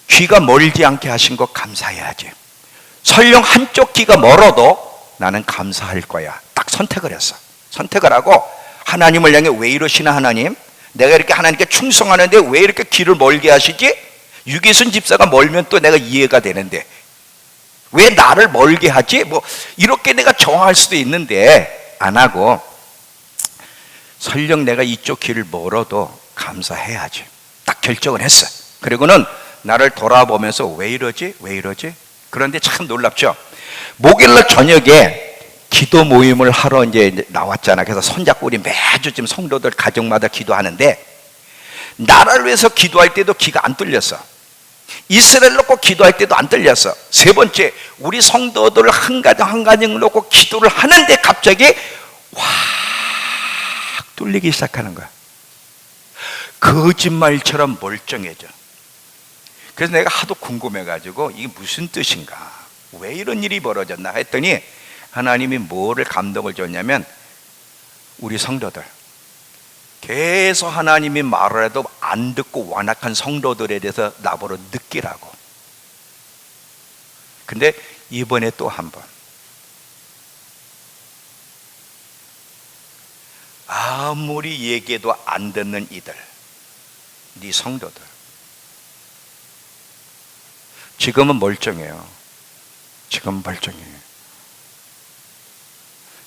귀가 멀지 않게 하신 거 감사해야지. 설령 한쪽 귀가 멀어도 나는 감사할 거야. 딱 선택을 했어. 선택을 하고 하나님을 향해 왜 이러시나 하나님? 내가 이렇게 하나님께 충성하는데 왜 이렇게 귀를 멀게 하시지? 유기순 집사가 멀면 또 내가 이해가 되는데 왜 나를 멀게 하지? 뭐 이렇게 내가 정할 수도 있는데 안 하고 설령 내가 이쪽 귀를 멀어도 감사해야지. 딱 결정을 했어. 그리고는 나를 돌아보면서 왜 이러지? 왜 이러지? 그런데 참 놀랍죠? 목요일날 저녁에 기도 모임을 하러 이제 나왔잖아. 그래서 손잡고 우리 매주 지금 성도들 가정마다 기도하는데, 나라를 위해서 기도할 때도 귀가 안 뚫렸어. 이스라엘 놓고 기도할 때도 안 뚫렸어. 3번째, 우리 성도들 한 가정 한 가정 놓고 기도를 하는데 갑자기 확 뚫리기 시작하는 거야. 거짓말처럼 멀쩡해져. 그래서 내가 하도 궁금해가지고 이게 무슨 뜻인가, 왜 이런 일이 벌어졌나 했더니 하나님이 뭐를 감동을 줬냐면, 우리 성도들 계속 하나님이 말을 해도 안 듣고 완악한 성도들에 대해서 나보러 느끼라고. 근데 이번에 또 한 번 아무리 얘기해도 안 듣는 이들, 네 성도들 지금은 멀쩡해요. 지금 벌정이에요.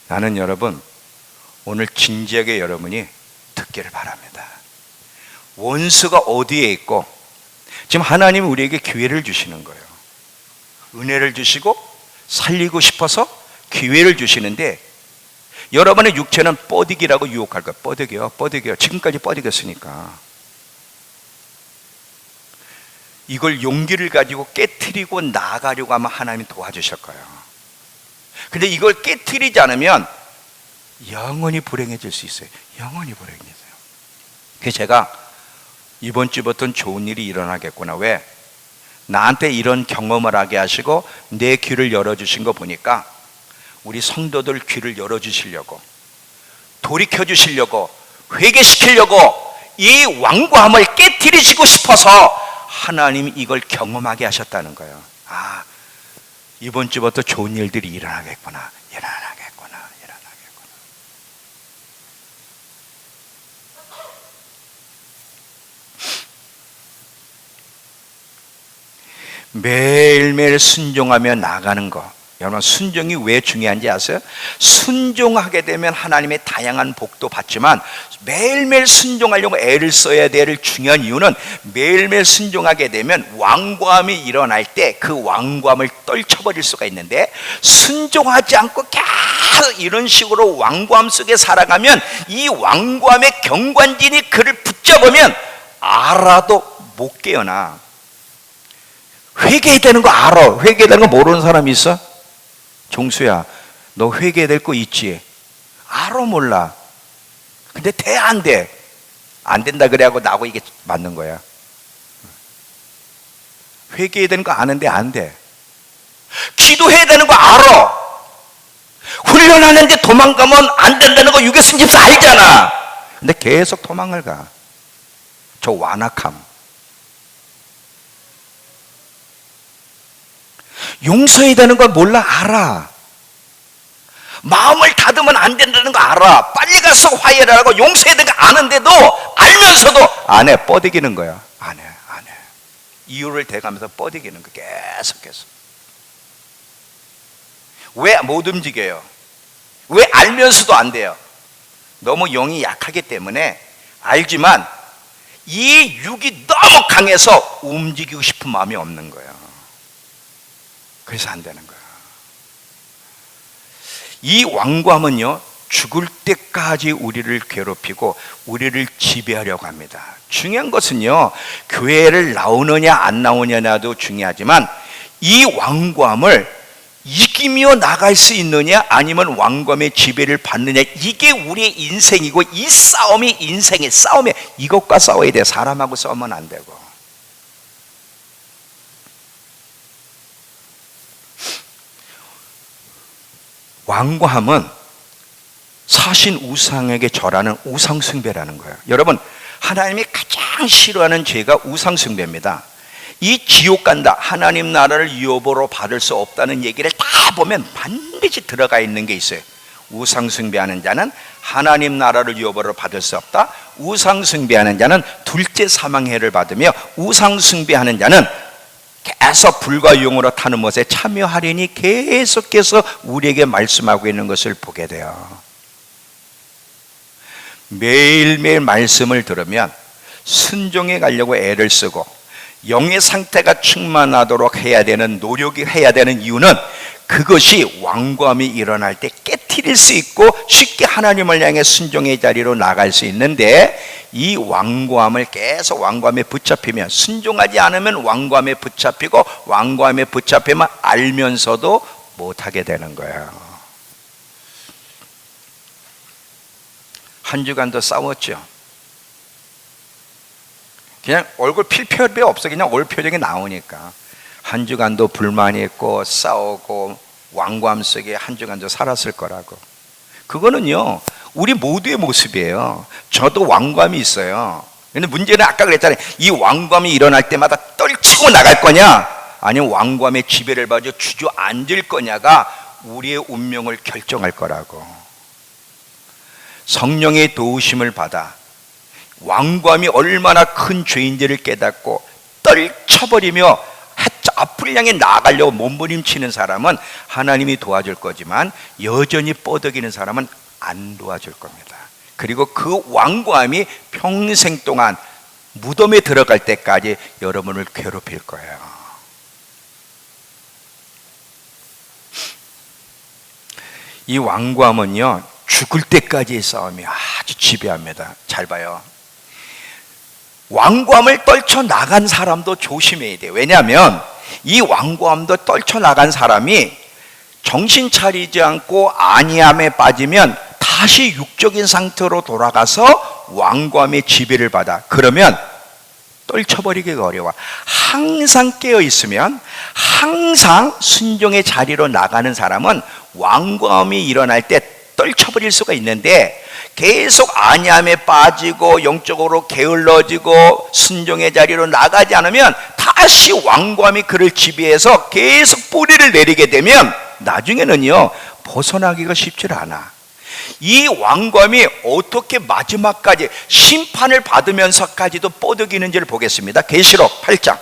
나는 여러분 오늘 진지하게 여러분이 듣기를 바랍니다. 원수가 어디에 있고 지금 하나님이 우리에게 기회를 주시는 거예요. 은혜를 주시고 살리고 싶어서 기회를 주시는데 여러분의 육체는 뻐디기라고 유혹할 거예요. 뻐디기요. 지금까지 뻐디겼으니까. 이걸 용기를 가지고 깨트리고 나아가려고 하면 하나님이 도와주실 거예요. 근데 이걸 깨트리지 않으면 영원히 불행해질 수 있어요. 영원히 불행해져요. 그래서 제가 이번 주부터는 좋은 일이 일어나겠구나. 왜? 나한테 이런 경험을 하게 하시고 내 귀를 열어주신 거 보니까 우리 성도들 귀를 열어주시려고, 돌이켜주시려고, 회개시키려고 이 완고함을 깨트리시고 싶어서 하나님이 이걸 경험하게 하셨다는 거예요. 아, 이번 주부터 좋은 일들이 일어나겠구나. 매일매일 순종하며 나가는 것. 여러분, 순종이 왜 중요한지 아세요? 순종하게 되면 하나님의 다양한 복도 받지만 매일매일 순종하려고 애를 써야 될 중요한 이유는 매일매일 순종하게 되면 완고함이 일어날 때 그 완고함을 떨쳐버릴 수가 있는데, 순종하지 않고 계속 이런 식으로 완고함 속에 살아가면 이 완고함의 경관진이 그를 붙잡으면 알아도 못 깨어나. 회개해야 되는 거 알아. 회개해야 되는 거 모르는 사람이 있어? 종수야, 너 회개해야 될 거 있지? 알아 몰라? 근데 돼 안 돼? 안 된다 그래하고 나하고 이게 맞는 거야. 회개해야 되는 거 아는데 안 돼. 기도해야 되는 거 알아. 훈련하는데 도망가면 안 된다는 거 유교선 집사 알잖아. 근데 계속 도망을 가. 저 완악함. 용서해야 되는 걸 몰라? 알아. 마음을 닫으면 안 된다는 거 알아. 빨리 가서 화해를 하고 용서해야 되는 거 아는데도 알면서도 안 해. 뻗이기는 거야. 안 해. 이유를 대가면서 뻗이기는 거 계속해서. 왜 못 움직여요? 왜 알면서도 안 돼요? 너무 영이 약하기 때문에 알지만 이 육이 너무 강해서 움직이고 싶은 마음이 없는 거예요. 그래서 안 되는 거야. 이 완고함은요, 죽을 때까지 우리를 괴롭히고 우리를 지배하려고 합니다. 중요한 것은요, 교회를 나오느냐 안 나오느냐도 중요하지만 이 완고함을 이기며 나갈 수 있느냐 아니면 완고함의 지배를 받느냐, 이게 우리의 인생이고 이 싸움이 인생의 싸움이에요. 이것과 싸워야 돼. 사람하고 싸우면 안 되고. 완고함은 사신 우상에게 절하는 우상숭배라는 거예요. 여러분, 하나님이 가장 싫어하는 죄가 우상숭배입니다. 이 지옥 간다, 하나님 나라를 유업으로 받을 수 없다는 얘기를 다 보면 반드시 들어가 있는 게 있어요. 우상숭배하는 자는 하나님 나라를 유업으로 받을 수 없다. 우상숭배하는 자는 둘째 사망해를 받으며, 우상숭배하는 자는 계속 불과 용으로 타는 것에 참여하리니 계속해서 우리에게 말씀하고 있는 것을 보게 돼요. 매일매일 말씀을 들으면 순종해 가려고 애를 쓰고 영의 상태가 충만하도록 해야 되는 노력이 해야 되는 이유는 그것이 완고함이 일어날 때 깨트릴 수 있고 쉽게 하나님을 향해 순종의 자리로 나갈 수 있는데, 이 완고함을 계속 완고함에 붙잡히면, 순종하지 않으면 완고함에 붙잡히고 완고함에 붙잡히면 알면서도 못하게 되는 거예요. 한 주간도 싸웠죠. 그냥 얼굴 필 필요 없어. 그냥 얼 표정이 나오니까. 한 주간도 불만이 있고 싸우고 완고함 속에 한 주간도 살았을 거라고. 그거는요, 우리 모두의 모습이에요. 저도 완고함이 있어요. 근데 문제는 아까 그랬잖아요. 이 완고함이 일어날 때마다 떨치고 나갈 거냐, 아니면 완고함의 지배를 받아 주저앉을 거냐가 우리의 운명을 결정할 거라고. 성령의 도우심을 받아 완고함이 얼마나 큰 죄인지를 깨닫고 떨쳐버리며 앞을 향해 나아가려고 몸부림치는 사람은 하나님이 도와줄 거지만 여전히 뻐덕이는 사람은 안 도와줄 겁니다. 그리고 그 완고함이 평생 동안 무덤에 들어갈 때까지 여러분을 괴롭힐 거예요. 이 완고함은요, 죽을 때까지의 싸움이 아주 지배합니다. 잘 봐요. 완고함을 떨쳐나간 사람도 조심해야 돼요. 왜냐하면 이 완고함도 떨쳐나간 사람이 정신 차리지 않고 안이함에 빠지면 다시 육적인 상태로 돌아가서 완고함의 지배를 받아. 그러면 떨쳐버리기가 어려워. 항상 깨어 있으면, 항상 순종의 자리로 나가는 사람은 완고함이 일어날 때 떨쳐버릴 수가 있는데, 계속 안이함에 빠지고 영적으로 게을러지고 순종의 자리로 나가지 않으면 다시 완고함이 그를 지배해서 계속 뿌리를 내리게 되면 나중에는요, 벗어나기가 쉽지 않아. 이 완고함이 어떻게 마지막까지 심판을 받으면서까지도 뻐덕이는지를 보겠습니다. 계시록 8장.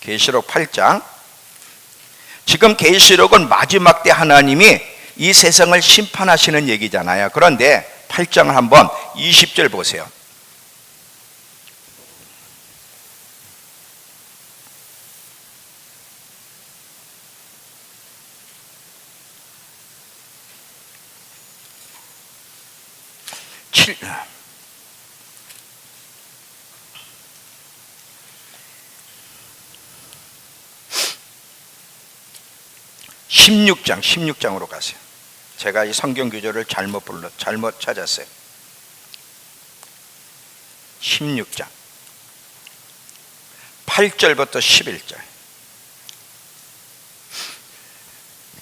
계시록 8장. 지금 계시록은 마지막 때 하나님이 이 세상을 심판하시는 얘기잖아요. 그런데 8장을 한번 20절 보세요. 칠 16장으로 가세요. 제가 이 성경 구절을 잘못 찾았어요. 16장 8절부터 11절.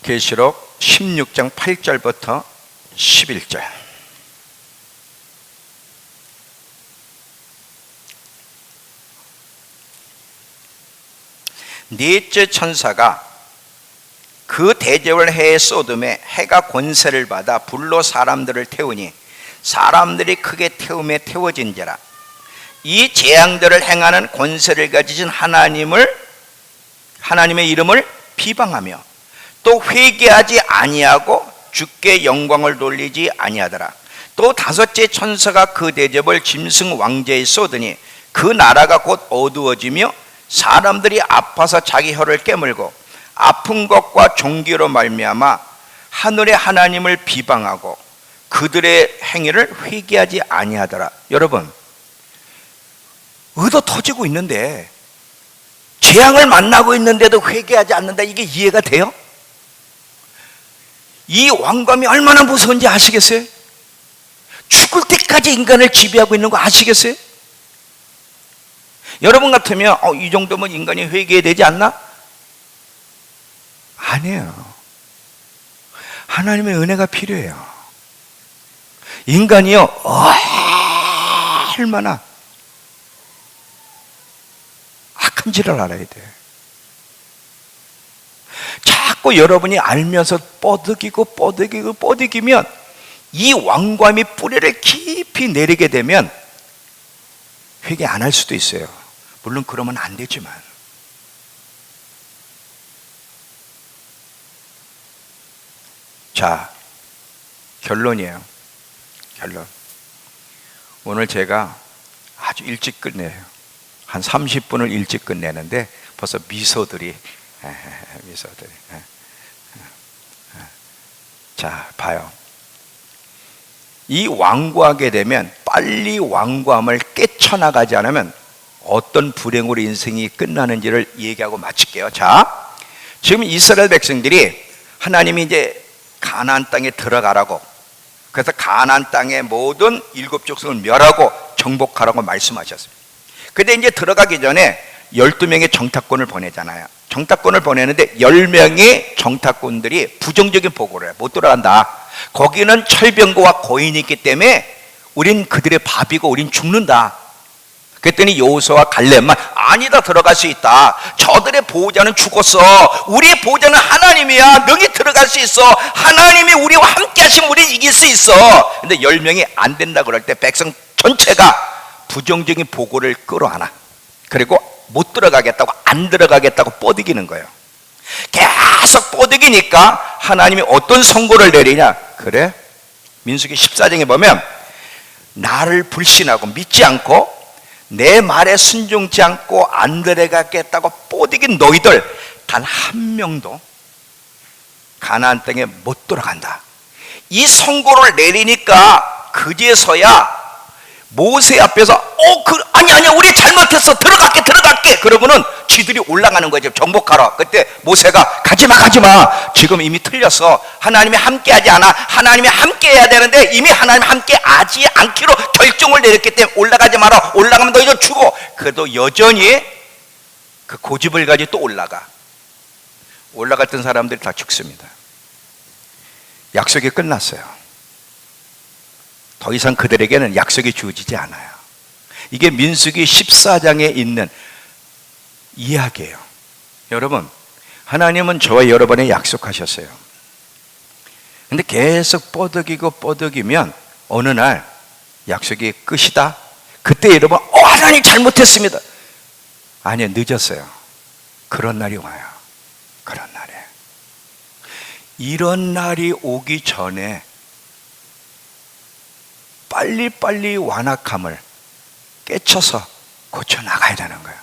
계시록 16장 8절부터 11절. 넷째 천사가 그 대접을 해에 쏟음에 해가 권세를 받아 불로 사람들을 태우니 사람들이 크게 태움에 태워진지라. 이 재앙들을 행하는 권세를 가지신 하나님의 이름을 비방하며 또 회개하지 아니하고 주께 영광을 돌리지 아니하더라. 또 다섯째 천사가 그 대접을 짐승 왕제에 쏟으니 그 나라가 곧 어두워지며 사람들이 아파서 자기 혀를 깨물고 아픈 것과 종기로 말미암아 하늘의 하나님을 비방하고 그들의 행위를 회개하지 아니하더라. 여러분, 얻어 터지고 있는데, 재앙을 만나고 있는데도 회개하지 않는다. 이게 이해가 돼요? 이 왕감이 얼마나 무서운지 아시겠어요? 죽을 때까지 인간을 지배하고 있는 거 아시겠어요? 여러분 같으면 이 정도면 인간이 회개해야 되지 않나? 아니에요. 하나님의 은혜가 필요해요. 인간이요, 얼마나 악한지를 알아야 돼. 자꾸 여러분이 알면서 뻐득이면 이 왕감이 뿌리를 깊이 내리게 되면 회개 안 할 수도 있어요. 물론 그러면 안 되지만. 자, 결론이에요. 결론. 오늘 제가 아주 일찍 끝내요. 한 30분을 일찍 끝내는데 벌써 미소들이. 자, 봐요. 이 완고하게 되면 빨리 완고함을 깨쳐나가지 않으면 어떤 불행으로 인생이 끝나는지를 얘기하고 마칠게요. 자, 지금 이스라엘 백성들이 하나님이 이제 가나안 땅에 들어가라고, 그래서 가나안 땅의 모든 일곱 족속을 멸하고 정복하라고 말씀하셨습니다. 근데 이제 들어가기 전에 12명의 정탐꾼을 보내잖아요. 정탐꾼을 보내는데 10명의 정탐꾼들이 부정적인 보고를 해요. 못 들어간다. 거기는 철병거와 거인이 있기 때문에 우린 그들의 밥이고 우린 죽는다. 그랬더니 여호수아와 갈렙만 아니다, 들어갈 수 있다. 저들의 보호자는 죽었어. 우리의 보호자는 하나님이야. 능히 들어갈 수 있어. 하나님이 우리와 함께 하시면 우리는 이길 수 있어. 근데 10명이 안 된다 그럴 때 백성 전체가 부정적인 보고를 끌어안아. 그리고 못 들어가겠다고, 안 들어가겠다고 뻐득이는 거예요. 계속 뻐득이니까 하나님이 어떤 선고를 내리냐? 그래? 민수기 14장에 보면 나를 불신하고 믿지 않고 내 말에 순종치 않고 안 들어가겠다고 뻐득인 너희들 단 한 명도 가나안 땅에 못 들어간다. 이 선고를 내리니까 그제서야 모세 앞에서 아니야 우리 잘못했어, 들어갈게 그러고는 지들이 올라가는 거죠. 정복하러. 그때 모세가 가지마 지금 이미 틀렸어. 하나님이 함께하지 않아. 하나님이 함께해야 되는데 이미 하나님 함께하지 않기로 결정을 내렸기 때문에 올라가지 마라. 올라가면 너희들 죽어. 그래도 여전히 그 고집을 가지고 또 올라갔던 사람들이 다 죽습니다. 약속이 끝났어요. 더 이상 그들에게는 약속이 주어지지 않아요. 이게 민수기 14장에 있는 이야기예요. 여러분, 하나님은 저와 여러분에 약속하셨어요. 근데 계속 뻐득이면 어느 날 약속이 끝이다. 그때 여러분, 하나님 잘못했습니다. 아니요, 늦었어요. 그런 날이 와요. 그런 날에. 이런 날이 오기 전에 빨리 완악함을 깨쳐서 고쳐나가야 되는 거예요.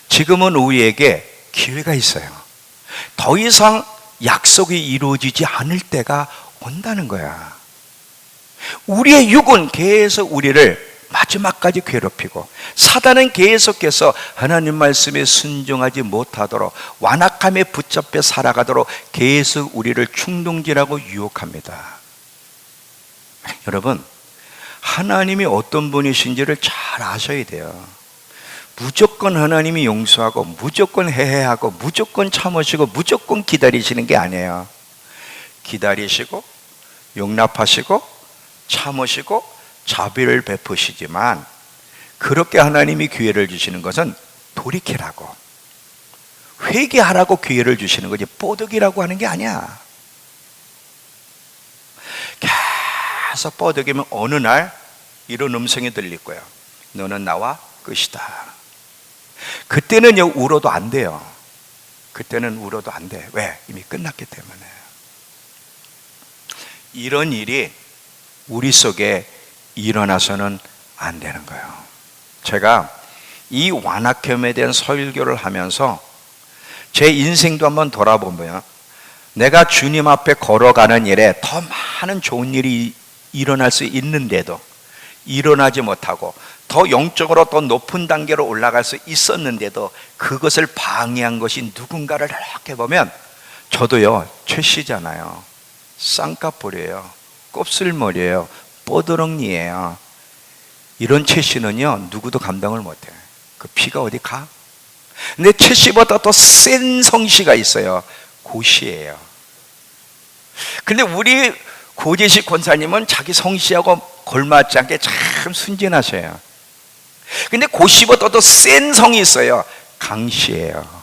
지금은 우리에게 기회가 있어요. 더 이상 약속이 이루어지지 않을 때가 온다는 거야. 우리의 육은 계속 우리를 마지막까지 괴롭히고, 사단은 계속해서 하나님 말씀에 순종하지 못하도록 완악함에 붙잡혀 살아가도록 계속 우리를 충동질하고 유혹합니다. 여러분, 하나님이 어떤 분이신지를 잘 아셔야 돼요. 무조건 하나님이 용서하고 무조건 해하고 무조건 참으시고 무조건 기다리시는 게 아니에요. 기다리시고 용납하시고 참으시고 자비를 베푸시지만, 그렇게 하나님이 기회를 주시는 것은 돌이키라고, 회개하라고 기회를 주시는 거지 뻐득이라고 하는 게 아니야. 계속 뻐득이면 어느 날 이런 음성이 들릴 거예요. 너는 나와 끝이다. 그때는요, 울어도 안 돼요. 그때는 울어도 안 돼. 왜? 이미 끝났기 때문에. 이런 일이 우리 속에 일어나서는 안 되는 거예요. 제가 이 완악함에 대한 설교를 하면서 제 인생도 한번 돌아보면, 내가 주님 앞에 걸어가는 일에 더 많은 좋은 일이 일어날 수 있는데도 일어나지 못하고, 더 영적으로 더 높은 단계로 올라갈 수 있었는데도 그것을 방해한 것이 누군가를 이렇게 보면, 저도요, 최씨잖아요. 쌍꺼풀이에요. 곱슬머리예요. 뽀드렁니예요. 이런 최씨는요, 누구도 감당을 못해요. 그 피가 어디 가? 근데 최씨보다 더 센 성씨가 있어요. 고씨예요. 근데 우리 고재식 권사님은 자기 성씨하고 걸맞지 않게 참 순진하셔요. 근데 고씨보다 더 센 성이 있어요. 강씨예요.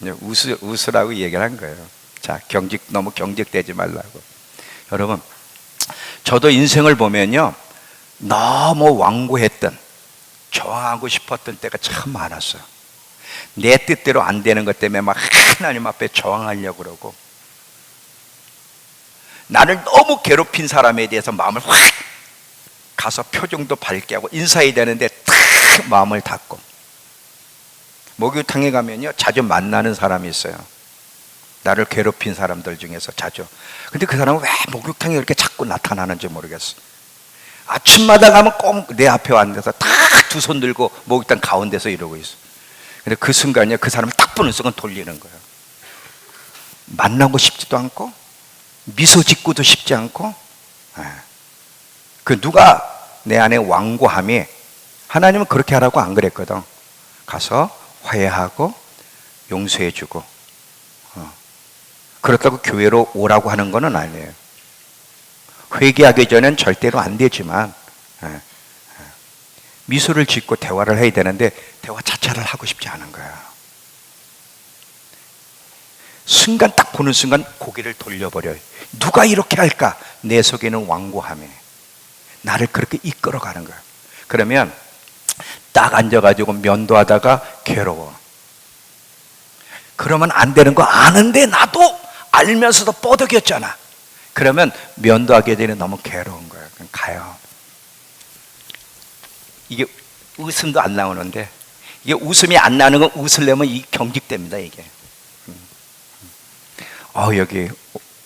웃으라고 얘기를 한 거예요. 자, 너무 경직되지 말라고. 여러분, 저도 인생을 보면요, 너무 완고했던, 저항하고 싶었던 때가 참 많았어요. 내 뜻대로 안 되는 것 때문에 막 하나님 앞에 저항하려고 그러고, 나를 너무 괴롭힌 사람에 대해서 마음을 확 가서 표정도 밝게 하고 인사해야 되는데 탁 마음을 닫고. 목욕탕에 가면요, 자주 만나는 사람이 있어요. 나를 괴롭힌 사람들 중에서 자주. 근데 그 사람은 왜 목욕탕에 이렇게 자꾸 나타나는지 모르겠어. 아침마다 가면 꼭 내 앞에 앉아서 딱 두 손 들고 목욕탕 가운데서 이러고 있어. 근데 그 순간에 그 사람을 딱 보는 순간 돌리는 거예요. 만나고 싶지도 않고 미소 짓고도 싶지 않고. 그 누가 내 안에 완고함이, 하나님은 그렇게 하라고 안 그랬거든. 가서 화해하고 용서해주고, 그렇다고 교회로 오라고 하는 건 아니에요. 회개하기 전엔 절대로 안 되지만 미소를 짓고 대화를 해야 되는데 대화 자체를 하고 싶지 않은 거야. 순간 딱 보는 순간 고개를 돌려버려요. 누가 이렇게 할까? 내 속에는 완고함에, 나를 그렇게 이끌어가는 거예요. 그러면 딱 앉아가지고 면도하다가 괴로워. 그러면 안 되는 거 아는데 나도 알면서도 뻐덕였잖아. 그러면 면도하게 되면 너무 괴로운 거예요. 그냥 가요. 이게 웃음도 안 나오는데, 이게 웃음이 안 나는 건 웃으려면 이 경직됩니다, 이게. 여기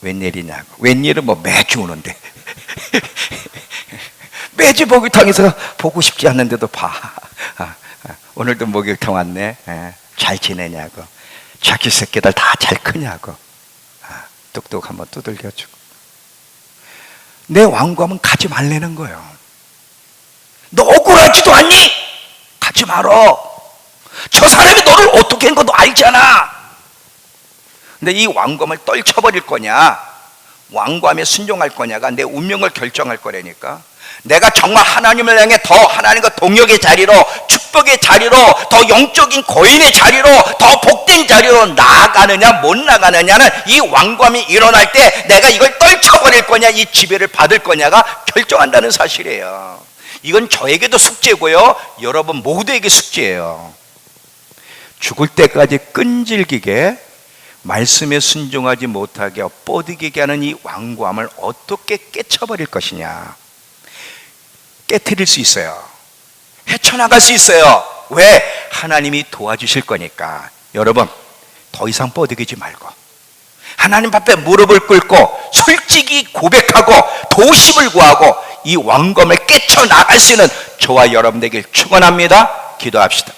웬일이냐고. 웬일은 뭐 매주 오는데. 매주 목욕탕에서 보고 싶지 않는데도 봐. 오늘도 목욕탕 왔네. 잘 지내냐고. 자기 새끼들 다 잘 크냐고. 뚝뚝 한번 두들겨주고. 내 왕국하면 가지 말라는 거예요. 너 억울하지도 않니? 가지 말어. 저 사람이 너를 어떻게 한 거 너 알잖아. 근데 이 왕검을 떨쳐버릴 거냐, 왕검에 순종할 거냐가 내 운명을 결정할 거라니까. 내가 정말 하나님을 향해 더 하나님과 동역의 자리로, 축복의 자리로, 더 영적인 거인의 자리로, 더 복된 자리로 나아가느냐 못 나가느냐는 이 왕검이 일어날 때 내가 이걸 떨쳐버릴 거냐, 이 지배를 받을 거냐가 결정한다는 사실이에요. 이건 저에게도 숙제고요, 여러분 모두에게 숙제예요. 죽을 때까지 끈질기게 말씀에 순종하지 못하게 뻗어지게 하는 이 완고함을 어떻게 깨쳐버릴 것이냐. 깨트릴 수 있어요. 헤쳐나갈 수 있어요. 왜? 하나님이 도와주실 거니까. 여러분, 더 이상 뻗어지지 말고 하나님 앞에 무릎을 꿇고 솔직히 고백하고 도심을 구하고 이 왕검을 깨쳐나갈 수 있는 저와 여러분 되길 축원합니다. 기도합시다.